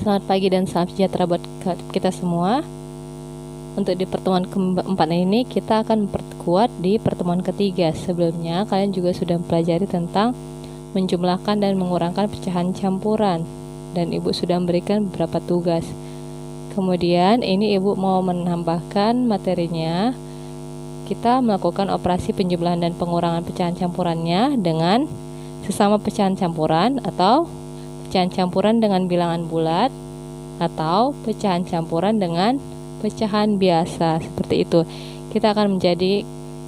Selamat pagi dan salam sejahtera buat kita semua. Untuk di pertemuan keempat ini kita akan memperkuat di pertemuan ketiga. Sebelumnya kalian juga sudah mempelajari tentang menjumlahkan dan mengurangkan pecahan campuran, dan ibu sudah memberikan beberapa tugas. Kemudian ini ibu mau menambahkan materinya. Kita melakukan operasi penjumlahan dan pengurangan pecahan campurannya dengan sesama pecahan campuran, atau pecahan campuran dengan bilangan bulat, atau pecahan campuran dengan pecahan biasa. Seperti itu. Kita akan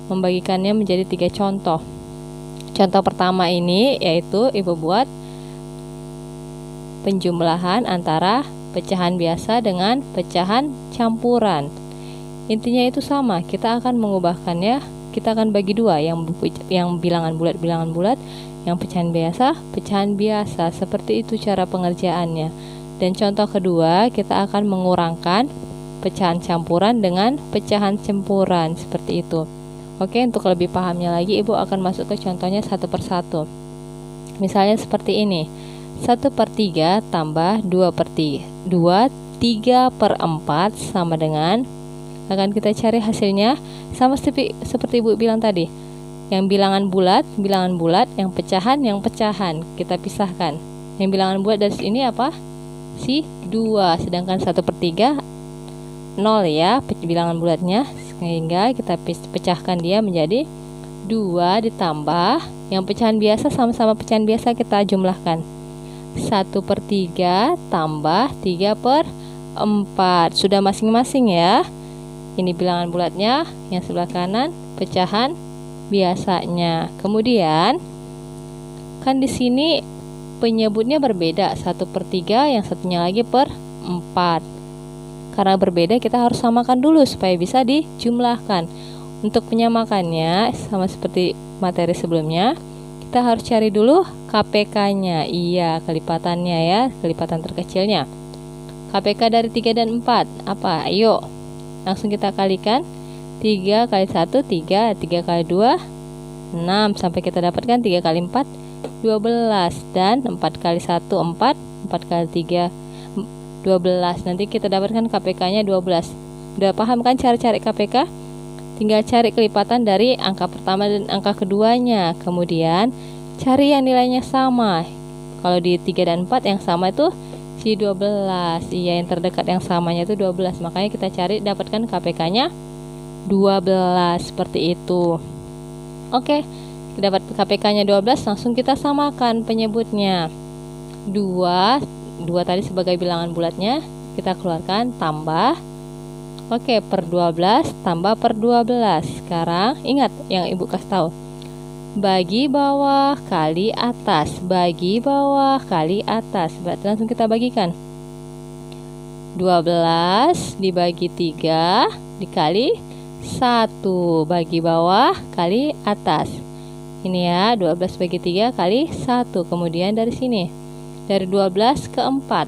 membagikannya menjadi 3 contoh. Contoh pertama ini yaitu ibu buat penjumlahan antara pecahan biasa dengan pecahan campuran. Intinya itu sama, kita akan mengubahkannya. Kita akan bagi dua, yang bilangan bulat, yang pecahan biasa. Seperti itu cara pengerjaannya. Dan contoh kedua, kita akan mengurangkan pecahan campuran dengan pecahan campuran. Seperti itu. Oke, untuk lebih pahamnya lagi, ibu akan masuk ke contohnya satu persatu. Misalnya seperti ini. 1/3 tambah 3/4 sama dengan, akan kita cari hasilnya sama seperti ibu bilang tadi. Yang bilangan bulat, yang pecahan kita pisahkan. Yang bilangan bulat dari sini apa? Si 2, sedangkan 1/3 0 ya bilangan bulatnya, sehingga kita pecahkan dia menjadi 2 ditambah yang pecahan biasa, sama-sama pecahan biasa kita jumlahkan. 1/3 tambah 3/4, sudah masing-masing ya. Ini bilangan bulatnya, yang sebelah kanan pecahan biasanya. Kemudian kan di sini penyebutnya berbeda, 1/3, yang satunya lagi per 4. Karena berbeda, kita harus samakan dulu supaya bisa dijumlahkan. Untuk menyamakannya, sama seperti materi sebelumnya, kita harus cari dulu KPK-nya. Iya, kelipatannya ya, kelipatan terkecilnya. KPK dari 3 dan 4 apa? Ayo, langsung kita kalikan. 3 kali 1 3, 3 kali 2 6, sampai kita dapatkan 3 kali 4 12, dan 4 kali 1 4, 4 kali 3 12. Nanti kita dapatkan KPK-nya 12. Udah paham kan cara cari KPK? Tinggal cari kelipatan dari angka pertama dan angka keduanya. Kemudian cari yang nilainya sama. Kalau di 3 dan 4 yang sama itu si 12. Iya, yang terdekat yang samanya itu 12. Makanya kita cari dapatkan KPK-nya 12, seperti itu. Oke, dapat KPK-nya 12, langsung kita samakan penyebutnya. 2 tadi sebagai bilangan bulatnya, kita keluarkan tambah. Oke, per 12 tambah per 12. Sekarang ingat yang ibu kasih tahu. Bagi bawah kali atas, bagi bawah kali atas. Berarti langsung kita bagikan. 12 dibagi 3 dikali 1, bagi bawah kali atas. Ini ya, 12 bagi 3 kali 1. Kemudian dari sini, dari 12 ke 4,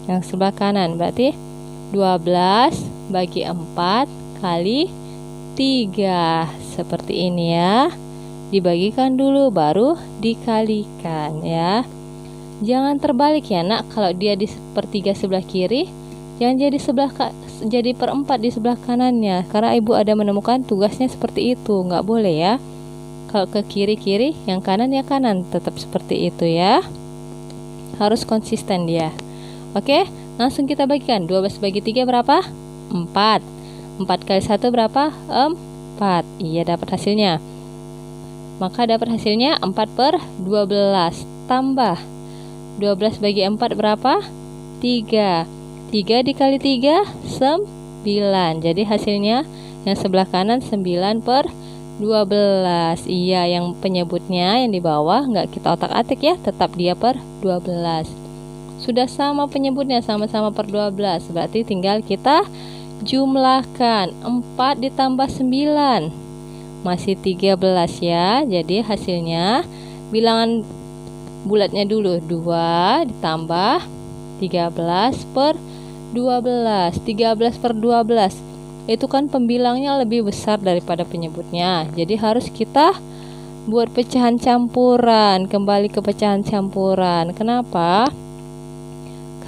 yang sebelah kanan, berarti 12 bagi 4 kali 3. Seperti ini ya. Dibagikan dulu baru dikalikan ya. Jangan terbalik ya nak. Kalau dia di sepertiga sebelah kiri, jangan jadi per 4 di sebelah kanannya, karena ibu ada menemukan tugasnya seperti itu. Nggak boleh ya. Kalau ke kiri, yang kanan ya kanan, tetap seperti itu ya. Harus konsisten dia. Oke, langsung kita bagikan. 12 bagi 3 berapa? 4. 4 kali 1 berapa? 4. Iya, dapat hasilnya. Maka dapat hasilnya 4/12. Tambah 12 bagi 4 berapa? 3. 3 dikali 3 9. Jadi hasilnya yang sebelah kanan 9/12. Iya, yang penyebutnya yang di bawah nggak kita otak-atik ya, tetap dia per 12. Sudah sama penyebutnya, sama-sama per 12. Berarti tinggal kita jumlahkan. 4 ditambah 9 masih 13 ya. Jadi hasilnya bilangan bulatnya dulu, 2 ditambah 13/12. 13/12 itu kan pembilangnya lebih besar daripada penyebutnya. Jadi harus kita buat pecahan campuran, kembali ke pecahan campuran. Kenapa?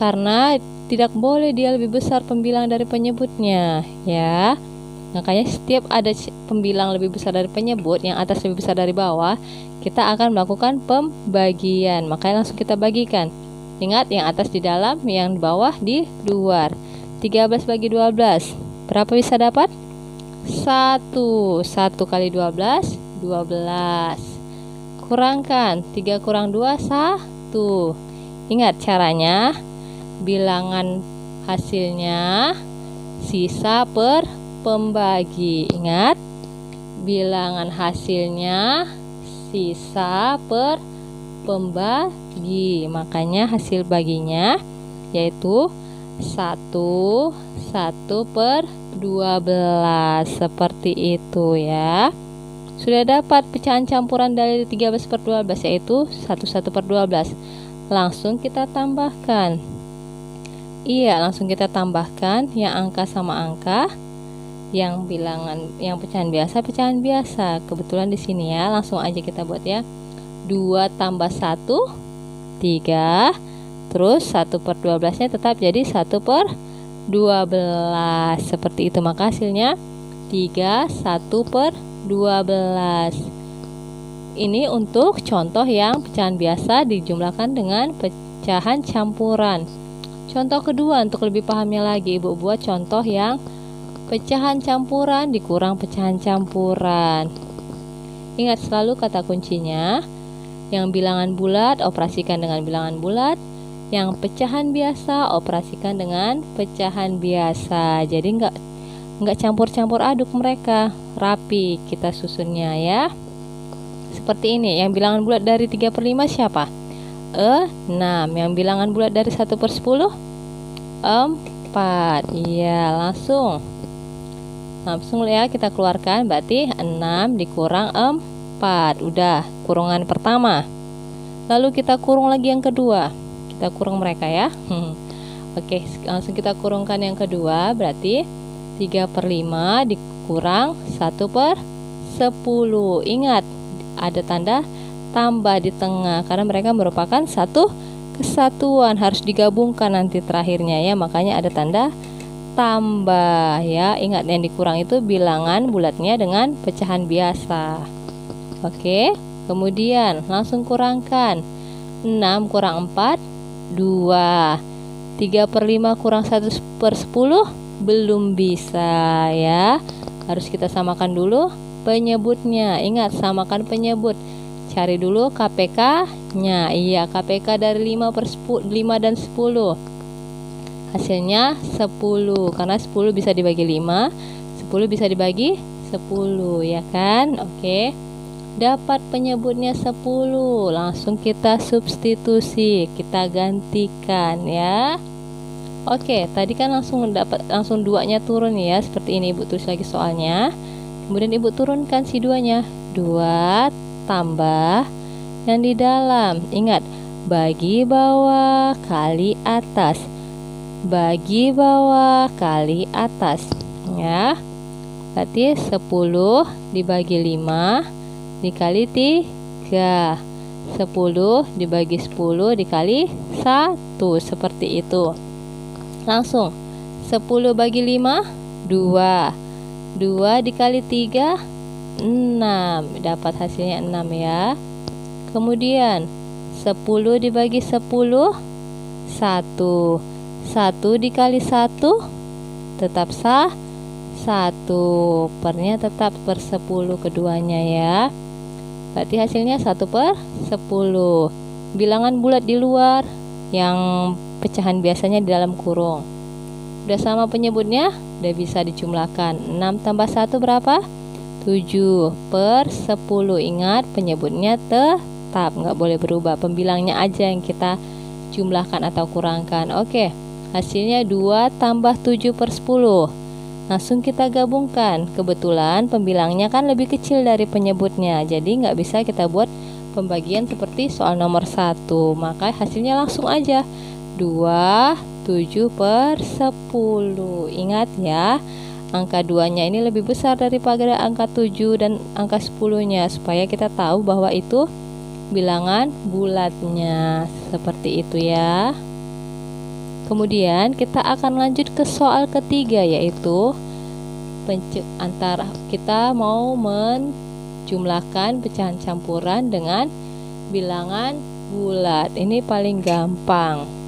karena tidak boleh dia lebih besar pembilang dari penyebutnya ya. Makanya setiap ada pembilang lebih besar dari penyebut, yang atas lebih besar dari bawah, kita akan melakukan pembagian. Makanya langsung kita bagikan. Ingat, yang atas di dalam, yang bawah di luar. 13 bagi 12. Berapa bisa dapat? 1. 1 kali 12, 12. Kurangkan, 3 kurang 2, 1. Ingat caranya, bilangan hasilnya sisa per pembagi. Ingat, bilangan hasilnya sisa per pembagi. Makanya hasil baginya yaitu 1 per 12. Seperti itu ya. Sudah dapat pecahan campuran dari 13 per 12, yaitu 1 per 12. Langsung kita tambahkan. Iya, langsung kita tambahkan yang angka sama angka. Yang bilangan, yang pecahan biasa. Kebetulan di sini ya, langsung aja kita buat ya. 2 tambah 1, 3. Terus 1 per 12-nya tetap jadi 1 per 12. Seperti itu, maka hasilnya 3, 1 per 12. Ini untuk contoh yang pecahan biasa dijumlahkan dengan pecahan campuran. Contoh kedua, untuk lebih pahamnya lagi, Ibu buat contoh yang pecahan campuran dikurang pecahan campuran. Ingat selalu kata kuncinya, yang bilangan bulat operasikan dengan bilangan bulat, yang pecahan biasa operasikan dengan pecahan biasa. Jadi nggak campur-campur aduk mereka, rapi kita susunnya ya. Seperti ini, yang bilangan bulat dari 3 per 5 siapa? 6. Yang bilangan bulat dari 1 per 10? 4. Iya, langsung ya kita keluarkan, berarti 6 dikurang 4. Udah, kurungan pertama. Lalu kita kurung lagi yang kedua. Kita kurung mereka ya. Oke, langsung kita kurungkan yang kedua, berarti 3 per 5 dikurang 1 per 10. Ingat, ada tanda tambah di tengah karena mereka merupakan satu kesatuan, harus digabungkan nanti terakhirnya ya, makanya ada tanda tambah ya. Ingat, yang dikurang itu bilangan bulatnya dengan pecahan biasa. Oke, kemudian langsung kurangkan. 6 kurang 4, 2. 3 per 5 kurang 1 per 10 belum bisa ya. Harus kita samakan dulu penyebutnya. Ingat, samakan penyebut. Cari dulu KPK-nya. Iya, KPK dari 5 dan 10. Hasilnya 10, karena 10 bisa dibagi 5, 10 bisa dibagi 10 ya kan. Oke, dapat penyebutnya 10, langsung kita substitusi, kita gantikan ya. Oke, tadi kan langsung 2-nya turun ya, seperti ini. Ibu tulis lagi soalnya, kemudian ibu turunkan si 2-nya. 2 tambah yang di dalam. Ingat, bagi bawah kali atas, bagi bawah kali atas ya. Berarti 10 dibagi 5 dikali 3, 10 dibagi 10 dikali 1, seperti itu. Langsung 10 bagi 5, 2, 2 dikali 3, 6. Dapat hasilnya 6 ya. Kemudian 10 dibagi 10, 1, 1 dikali 1 tetap 1, pernya tetap per 10 keduanya ya. Berarti hasilnya 1 per 10. Bilangan bulat di luar, yang pecahan biasanya di dalam kurung. Udah sama penyebutnya, udah bisa dijumlahkan. 6 tambah 1 berapa? 7 per 10. Ingat, penyebutnya tetap, nggak boleh berubah. Pembilangnya aja yang kita jumlahkan atau kurangkan. Oke, hasilnya 2 tambah 7 per 10. Langsung kita gabungkan. Kebetulan pembilangnya kan lebih kecil dari penyebutnya, jadi nggak bisa kita buat pembagian seperti soal nomor 1. Maka hasilnya langsung aja 2, 7 per 10. Ingat ya, angka 2-nya ini lebih besar daripada angka 7 dan angka 10-nya, supaya kita tahu bahwa itu bilangan bulatnya. Seperti itu ya. Kemudian kita akan lanjut ke soal ketiga, yaitu antara kita mau menjumlahkan pecahan campuran dengan bilangan bulat. Ini paling gampang.